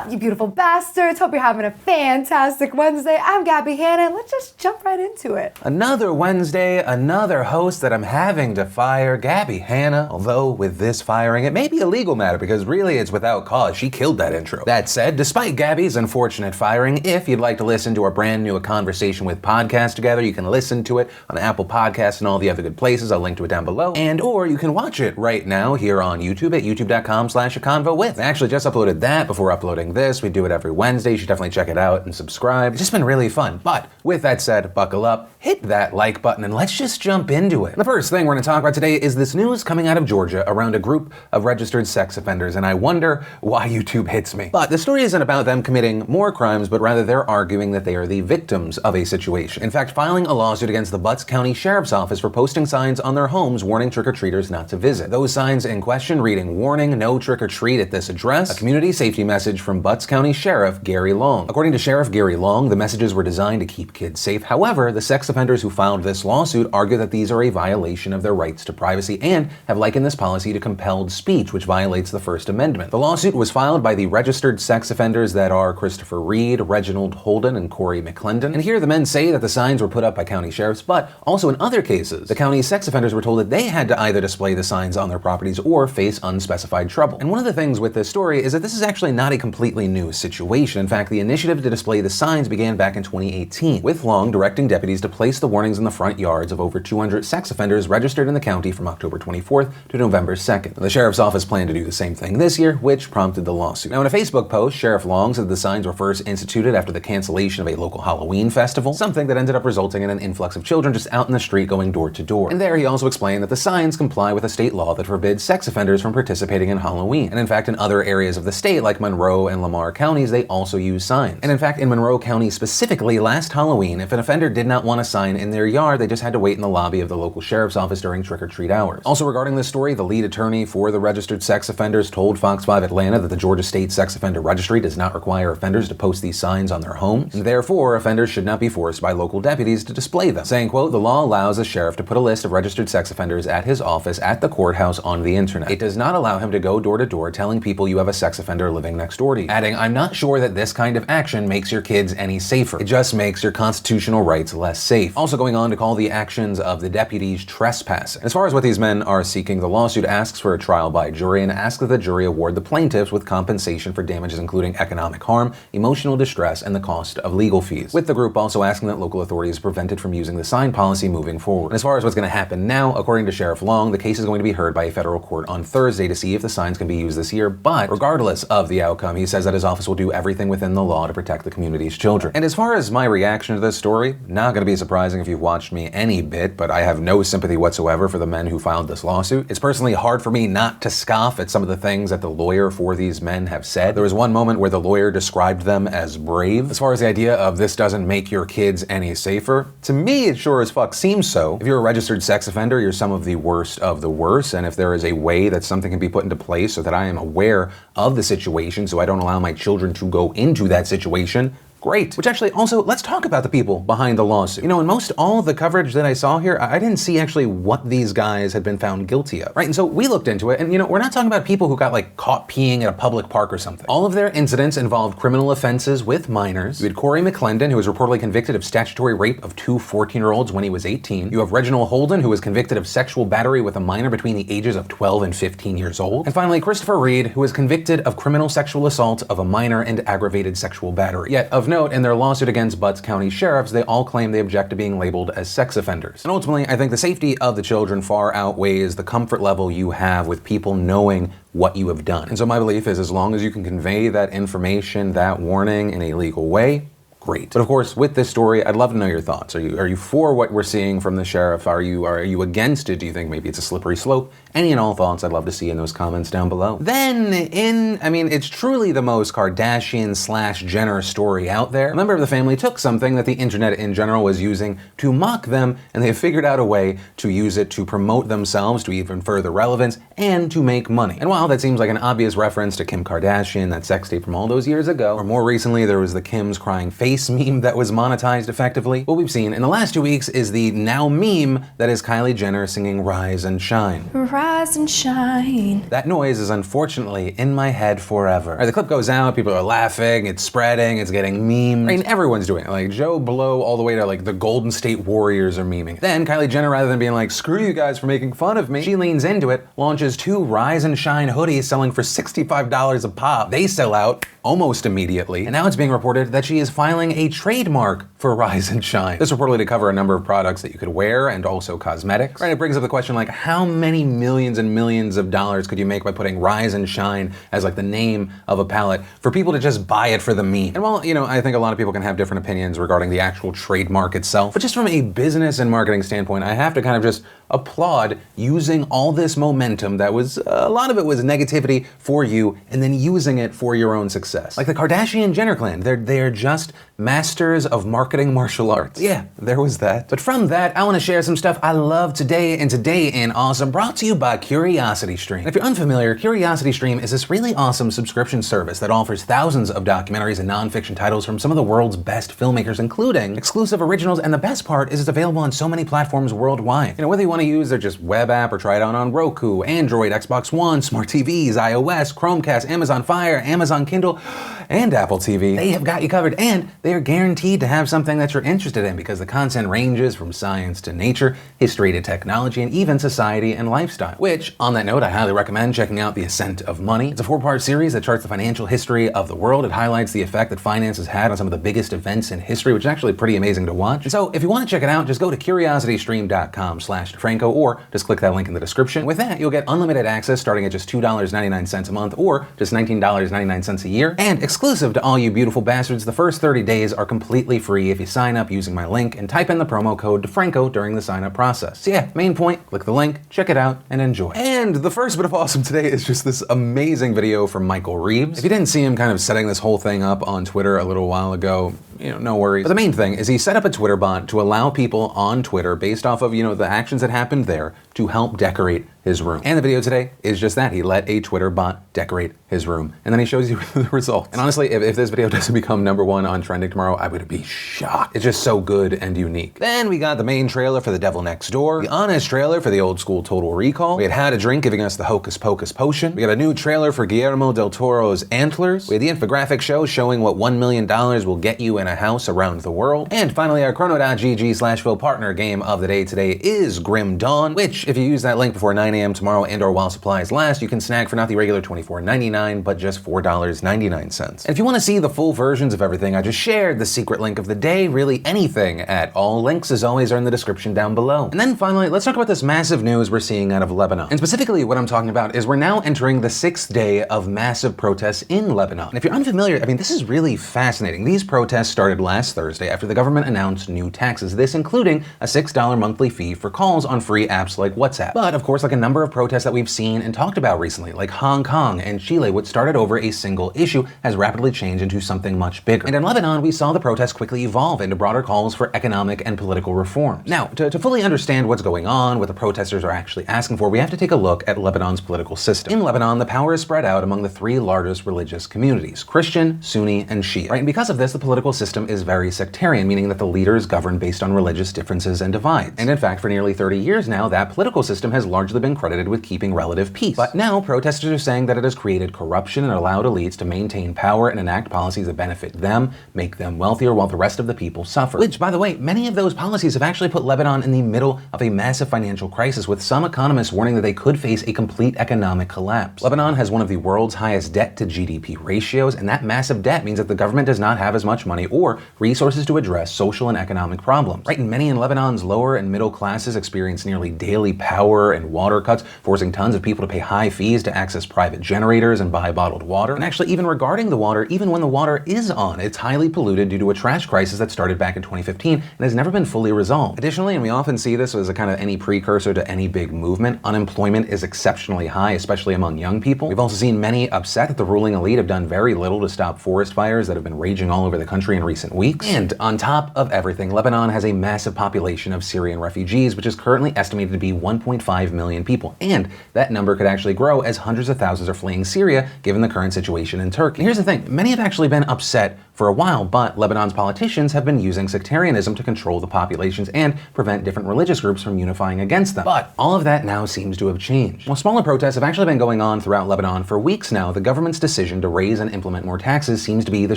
up, you beautiful bastards? Hope you're having a fantastic Wednesday. I'm Gabby Hanna, and let's just jump right into it. Another Wednesday, another host that I'm having to fire, Gabby Hanna. Although with this firing, it may be a legal matter because really it's without cause. She killed that intro. That said, despite Gabby's unfortunate firing, if you'd like to listen to our brand new A Conversation with podcast together, you can listen to it on Apple Podcasts and all the other good places. I'll link to it down below. And or you can watch it right now here on YouTube at youtube.com/aconvowith. I actually just uploaded that before uploading this. We do it every Wednesday. You should definitely check it out and subscribe. It's just been really fun. But with that said, buckle up, hit that like button, and let's just jump into it. The first thing we're going to talk about today is this news coming out of Georgia around a group of registered sex offenders, and I wonder why YouTube hits me. But the story isn't about them committing more crimes, but rather they're arguing that they are the victims of a situation. In fact, filing a lawsuit against the Butts County Sheriff's Office for posting signs on their homes warning trick-or-treaters not to visit. Those signs in question reading, "Warning, no trick-or-treat at this address," a community safety message from Butts County Sheriff Gary Long. According to Sheriff Gary Long, the messages were designed to keep kids safe. However, the sex offenders who filed this lawsuit argue that these are a violation of their rights to privacy and have likened this policy to compelled speech, which violates the First Amendment. The lawsuit was filed by the registered sex offenders that are Christopher Reed, Reginald Holden, and Corey McClendon. And here the men say that the signs were put up by county sheriffs, but also in other cases, the county sex offenders were told that they had to either display the signs on their properties or face unspecified trouble. And one of the things with this story is that this is actually not a completely new situation. In fact, the initiative to display the signs began back in 2018, with Long directing deputies to place the warnings in the front yards of over 200 sex offenders registered in the county from October 24th to November 2nd. The sheriff's office planned to do the same thing this year, which prompted the lawsuit. Now, in a Facebook post, Sheriff Long said the signs were first instituted after the cancellation of a local Halloween festival, something that ended up resulting in an influx of children just out in the street going door to door. And there he also explained that the signs comply with a state law that forbids sex offenders from participating in Halloween. And in fact, in other areas of the state, like Monroe and Lamar counties, they also use signs. And in fact, in Monroe County specifically, last Halloween, if an offender did not want a sign in their yard, they just had to wait in the lobby of the local sheriff's office during trick-or-treat hours. Also regarding this story, the lead attorney for the registered sex offenders told Fox 5 Atlanta that the Georgia State Sex Offender Registry does not require offenders to post these signs on their homes, and therefore offenders should not be forced by local deputies to display them, saying, quote, "The law allows the sheriff to put a list of registered sex offenders at his office at the courthouse on the internet. It does not allow him to go door to door telling people you have a sex offender living next door to you." Adding, "I'm not sure that this kind of action makes your kids any safer. It just makes your constitutional rights less safe." Also going on to call the actions of the deputies trespassing. As far as what these men are seeking, the lawsuit asks for a trial by jury and asks that the jury award the plaintiffs with compensation for damages including economic harm, emotional distress, and the cost of legal fees, with the group also asking that local authorities be prevented from using the sign policy moving forward. And as far as what's going to happen now, according to Sheriff Long, the case is going to be heard by a federal court on Thursday to see if the signs can be used this year, but regardless of the outcome, he says that his office will do everything within the law to protect the community's children. And as far as my reaction to this story, not going to be surprising if you've watched me any bit, but I have no sympathy whatsoever for the men who filed this lawsuit. It's personally hard for me not to scoff at some of the things that the lawyer for these men have said. There was one moment where the lawyer described them as brave. As far as the idea of this doesn't make your kids any safer, to me it sure as fuck seems so. If you're a registered sex offender, you're some of the worst of the worst, and if there is a way that something can be put into place so that I am aware of the situation so I don't allow my children to go into that situation, great. Which actually also, let's talk about the people behind the lawsuit. You know, in most all of the coverage that I saw here, I didn't see actually what these guys had been found guilty of, right? And so we looked into it, and you know, we're not talking about people who got like caught peeing at a public park or something. All of their incidents involved criminal offenses with minors. You had Corey McClendon, who was reportedly convicted of statutory rape of two 14-year-olds when he was 18. You have Reginald Holden, who was convicted of sexual battery with a minor between the ages of 12 and 15 years old. And finally, Christopher Reed, who was convicted of criminal sexual assault of a minor and aggravated sexual battery. Yet, of note, in their lawsuit against Butts County sheriffs, they all claim they object to being labeled as sex offenders. And ultimately, I think the safety of the children far outweighs the comfort level you have with people knowing what you have done. And so my belief is as long as you can convey that information, that warning in a legal way, great. But of course, with this story, I'd love to know your thoughts. Are you for what we're seeing from the sheriff? Are you against it? Do you think maybe it's a slippery slope? Any and all thoughts I'd love to see in those comments down below. Then it's truly the most Kardashian/Jenner story out there. A member of the family took something that the internet in general was using to mock them, and they figured out a way to use it to promote themselves to even further relevance and to make money. And while that seems like an obvious reference to Kim Kardashian, that sex tape from all those years ago, or more recently there was the Kim's crying face meme that was monetized effectively, what we've seen in the last 2 weeks is the now meme that is Kylie Jenner singing Rise and Shine. rise and shine. That noise is unfortunately in my head forever. Right, the clip goes out, people are laughing, it's spreading, it's getting memed. Right, and everyone's doing it. Like Joe Blow all the way to like the Golden State Warriors are memeing. Then Kylie Jenner, rather than being like, screw you guys for making fun of me, she leans into it, launches 2 Rise and Shine hoodies selling for $65 a pop. They sell out almost immediately. And now it's being reported that she is filing a trademark for Rise and Shine. This reportedly to cover a number of products that you could wear and also cosmetics. Right, it brings up the question like, how many millions and millions of dollars could you make by putting Rise and Shine as like the name of a palette for people to just buy it for the meme? And while, you know, I think a lot of people can have different opinions regarding the actual trademark itself, but just from a business and marketing standpoint, I have to kind of just applaud using all this momentum that was, a lot of it was negativity for you, and then using it for your own success. Like the Kardashian-Jenner clan, they're just masters of marketing martial arts. Yeah, there was that. But from that, I want to share some stuff I love today, and Today in Awesome, brought to you by CuriosityStream. If you're unfamiliar, CuriosityStream is this really awesome subscription service that offers thousands of documentaries and nonfiction titles from some of the world's best filmmakers, including exclusive originals, and the best part is it's available on so many platforms worldwide. You know, whether you want to use their just web app or try it out on Roku, Android, Xbox One, smart TVs, iOS, Chromecast, Amazon Fire, Amazon Kindle, and Apple TV, they have got you covered, and they are guaranteed to have something that you're interested in because the content ranges from science to nature, history to technology, and even society and lifestyle. Which, on that note, I highly recommend checking out The Ascent of Money. It's a 4-part series that charts the financial history of the world. It highlights the effect that finance has had on some of the biggest events in history, which is actually pretty amazing to watch. And so if you want to check it out, just go to curiositystream.com/DeFranco, or just click that link in the description. With that, you'll get unlimited access starting at just $2.99 a month, or just $19.99 a year. And exclusive to all you beautiful bastards, the first 30 days are completely free if you sign up using my link and type in the promo code DeFranco during the sign up process. So yeah, main point, click the link, check it out, and enjoy. And the first bit of awesome today is just this amazing video from Michael Reeves. If you didn't see him kind of setting this whole thing up on Twitter a little while ago, you know, no worries. But the main thing is he set up a Twitter bot to allow people on Twitter, based off of, you know, the actions that happened there, to help decorate his room. And the video today is just that. He let a Twitter bot decorate his room. And then he shows you the results. And honestly, if this video doesn't become #1 on trending tomorrow, I would be shocked. It's just so good and unique. Then we got the main trailer for The Devil Next Door, the honest trailer for the old school Total Recall. We had How to Drink giving us the Hocus Pocus potion. We got a new trailer for Guillermo del Toro's Antlers. We had the infographic show showing what $1 million will get you in a house around the world. And finally, our Chrono.gg/Phil partner game of the day today is Grim Dawn, which if you use that link before 9 a.m. tomorrow and or while supplies last, you can snag for not the regular $24.99, but just $4.99. And if you want to see the full versions of everything I just shared, the secret link of the day, really anything at all, links as always are in the description down below. And then finally, let's talk about this massive news we're seeing out of Lebanon. And specifically what I'm talking about is we're now entering the 6th day of massive protests in Lebanon. And if you're unfamiliar, I mean, this is really fascinating. These protests started last Thursday after the government announced new taxes, this including a $6 monthly fee for calls on free apps like WhatsApp. But of course, like a number of protests that we've seen and talked about recently, like Hong Kong and Chile, what started over a single issue has rapidly changed into something much bigger. And in Lebanon, we saw the protests quickly evolve into broader calls for economic and political reforms. Now, to fully understand what's going on, what the protesters are actually asking for, we have to take a look at Lebanon's political system. In Lebanon, the power is spread out among the 3 largest religious communities: Christian, Sunni, and Shia. Right? And because of this, the political system is very sectarian, meaning that the leaders govern based on religious differences and divides. And in fact, for nearly 30 years now, that political system has largely been credited with keeping relative peace. But now, protesters are saying that it has created corruption and allowed elites to maintain power and enact policies that benefit them, make them wealthier, while the rest of the people suffer. Which, by the way, many of those policies have actually put Lebanon in the middle of a massive financial crisis, with some economists warning that they could face a complete economic collapse. Lebanon has one of the world's highest debt to GDP ratios, and that massive debt means that the government does not have as much money or resources to address social and economic problems. Right? And many in Lebanon's lower and middle classes experience nearly daily power and water cuts, forcing tons of people to pay high fees to access private generators and buy bottled water. And actually, even regarding the water, even when the water is on, it's highly polluted due to a trash crisis that started back in 2015 and has never been fully resolved. Additionally, and we often see this as a kind of any precursor to any big movement, unemployment is exceptionally high, especially among young people. We've also seen many upset that the ruling elite have done very little to stop forest fires that have been raging all over the country in recent weeks. And on top of everything, Lebanon has a massive population of Syrian refugees, which is currently estimated to be 1.5 million people. And that number could actually grow as hundreds of thousands are fleeing Syria, given the current situation in Turkey. And here's the thing, many have actually been upset for a while, but Lebanon's politicians have been using sectarianism to control the populations and prevent different religious groups from unifying against them. But all of that now seems to have changed. While smaller protests have actually been going on throughout Lebanon for weeks now, the government's decision to raise and implement more taxes seems to be the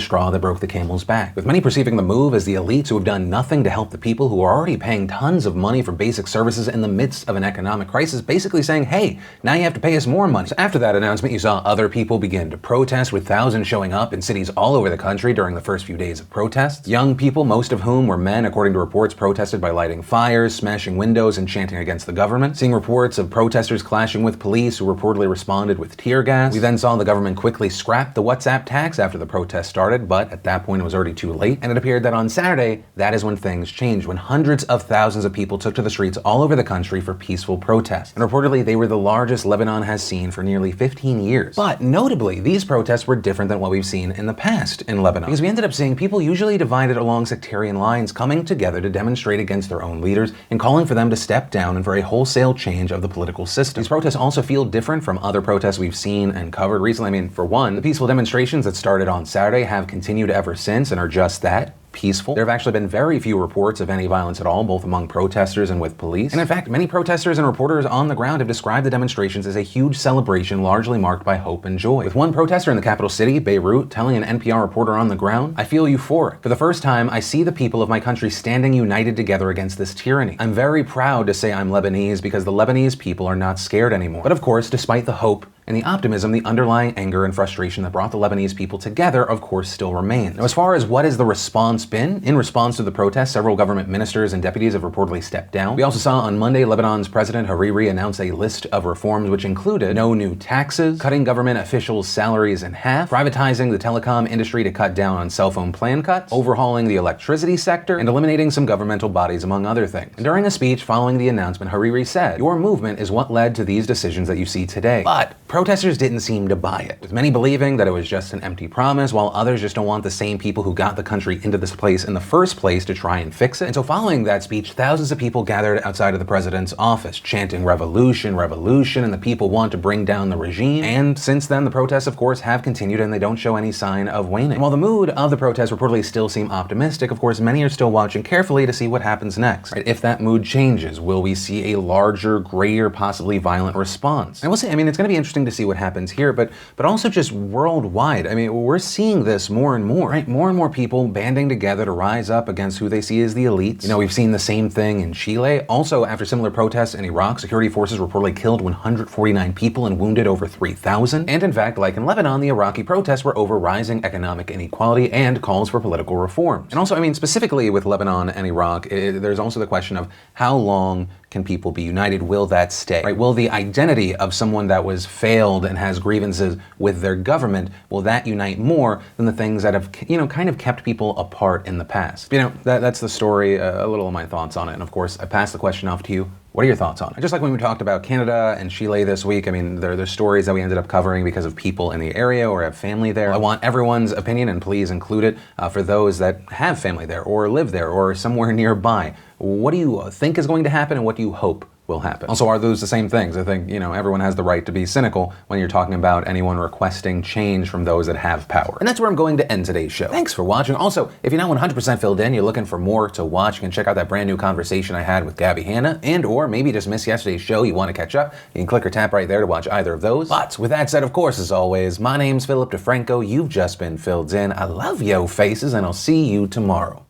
straw that broke the camel's back, with many perceiving the move as the elites who have done nothing to help the people who are already paying tons of money for basic services in the midst of an economic crisis, basically saying, hey, now you have to pay us more money. So after that announcement, you saw other people begin to protest, with thousands showing up in cities all over the country during the first few days of protests. Young people, most of whom were men, according to reports, protested by lighting fires, smashing windows, and chanting against the government. Seeing reports of protesters clashing with police who reportedly responded with tear gas. We then saw the government quickly scrap the WhatsApp tax after the protest started, but at that point it was already too late. And it appeared that on Saturday, that is when things changed, when hundreds of thousands of people took to the streets all over the country for peaceful protests. And reportedly, they were the largest Lebanon has seen for nearly 15 years. But notably, these protests were different than what we've seen in the past in Lebanon, because we ended up seeing people usually divided along sectarian lines coming together to demonstrate against their own leaders and calling for them to step down and for a wholesale change of the political system. These protests also feel different from other protests we've seen and covered recently. I mean, for one, the peaceful demonstrations that started on Saturday have continued ever since and are just that, peaceful. There have actually been very few reports of any violence at all, both among protesters and with police. And in fact, many protesters and reporters on the ground have described the demonstrations as a huge celebration largely marked by hope and joy. With one protester in the capital city, Beirut, telling an NPR reporter on the ground, "I feel euphoric. For the first time, I see the people of my country standing united together against this tyranny. I'm very proud to say I'm Lebanese because the Lebanese people are not scared anymore." But of course, despite the hope and the optimism, the underlying anger and frustration that brought the Lebanese people together, of course, still remains. Now, as far as what has the response been, in response to the protests, several government ministers and deputies have reportedly stepped down. We also saw on Monday, Lebanon's President Hariri announce a list of reforms which included no new taxes, cutting government officials' salaries in half, privatizing the telecom industry to cut down on cell phone plan cuts, overhauling the electricity sector, and eliminating some governmental bodies, among other things. And during a speech following the announcement, Hariri said, "Your movement is what led to these decisions that you see today." But protesters didn't seem to buy it, with many believing that it was just an empty promise, while others just don't want the same people who got the country into this place in the first place to try and fix it. And so following that speech, thousands of people gathered outside of the president's office, chanting revolution, revolution, and the people want to bring down the regime. And since then, the protests, of course, have continued and they don't show any sign of waning. And while the mood of the protests reportedly still seem optimistic, of course, many are still watching carefully to see what happens next. Right? If that mood changes, will we see a larger, greater, possibly violent response? And we'll see. I mean, it's going to be interesting to see what happens here, but also just worldwide. I mean, we're seeing this more and more, right? More and more people banding together to rise up against who they see as the elites. You know, we've seen the same thing in Chile. Also, after similar protests in Iraq, security forces reportedly killed 149 people and wounded over 3,000. And in fact, like in Lebanon, the Iraqi protests were over rising economic inequality and calls for political reforms. And also, I mean, specifically with Lebanon and Iraq, there's also the question of how long can people be united? Will that stay? Right? Will the identity of someone that was failed and has grievances with their government, will that unite more than the things that have, kind of kept people apart in the past? That's the story, a little of my thoughts on it. And of course, I pass the question off to you. What are your thoughts on it? Just like when we talked about Canada and Chile this week, I mean, there's stories that we ended up covering because of people in the area or have family there. I want everyone's opinion, and please include it for those that have family there or live there or somewhere nearby. What do you think is going to happen, and what do you hope will happen? Also, are those the same things? I think, everyone has the right to be cynical when you're talking about anyone requesting change from those that have power. And that's where I'm going to end today's show. Thanks for watching. Also, if you're not 100% filled in, you're looking for more to watch, you can check out that brand new conversation I had with Gabby Hanna, and or maybe just missed yesterday's show, you want to catch up, you can click or tap right there to watch either of those. But with that said, of course, as always, my name's Philip DeFranco. You've just been filled in. I love yo faces, and I'll see you tomorrow.